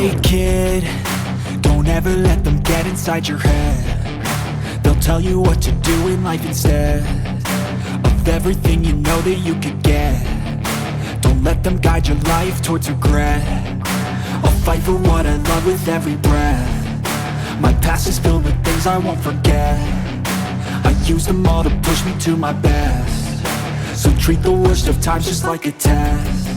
Hey kid, don't ever let them get inside your head. They'll tell you what to do in life instead of everything you know that you could get. Don't let them guide your life towards regret. I'll fight for what I love with every breath. My past is filled with things I won't forget. I use them all to push me to my best. So treat the worst of times just like a test.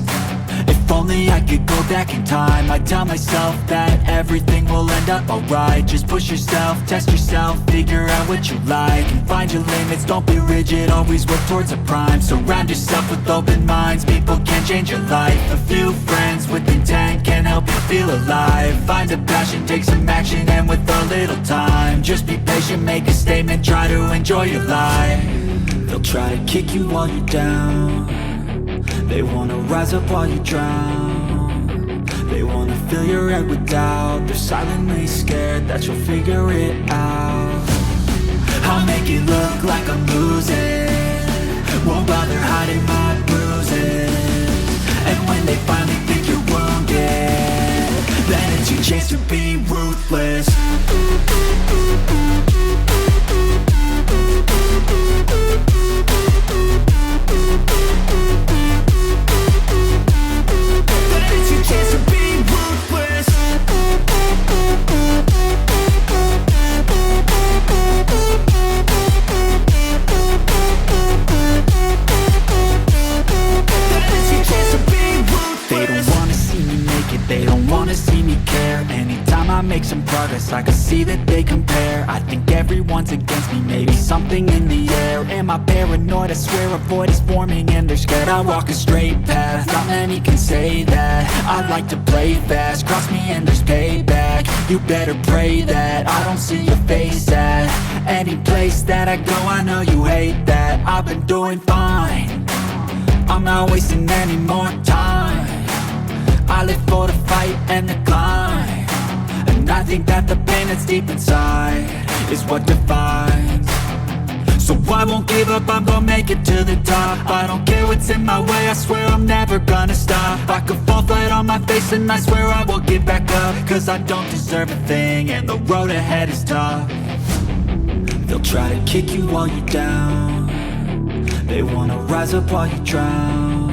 If only I could go back in time, I'd tell myself that everything will end up alright. Just push yourself, test yourself, figure out what you like, and find your limits, don't be rigid, always work towards a prime. Surround yourself with open minds, people can change your life. A few friends with intent can help you feel alive. Find a passion, take some action, and with a little time, just be patient, make a statement, try to enjoy your life. They'll try to kick you while you're down. They wanna rise up while you drown. They wanna fill your head with doubt. They're silently scared that you'll figure it out. I'll make it look like I'm losing, won't bother hiding my bruises. And when they finally think you're wounded, then it's your chance to be ruthless. Make some progress, I can see that they compare. I think everyone's against me, maybe something in the air. Am I paranoid? I swear a void is forming and they're scared. I walk a straight path, not many can say that. I like to play fast, cross me and there's payback. You better pray that I don't see your face at any place that I go. I know you hate that. I've been doing fine, I'm not wasting any more time. I live for the fight and the climb. And I think that the pain that's deep inside is what defines. So I won't give up, I'm gonna make it to the top. I don't care what's in my way, I swear I'm never gonna stop. I could fall flat on my face and I swear I will get back up. Cause I don't deserve a thing and the road ahead is tough. They'll try to kick you while you're down. They wanna rise up while you drown.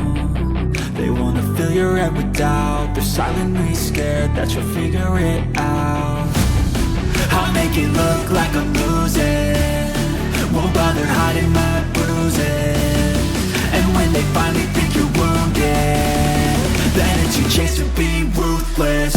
They wanna fill your head with doubt. They're silently scared that you'll figure it out. I'll make it look like I'm losing, won't bother hiding my bruises. And when they finally think you're wounded, then it's your chance to be ruthless.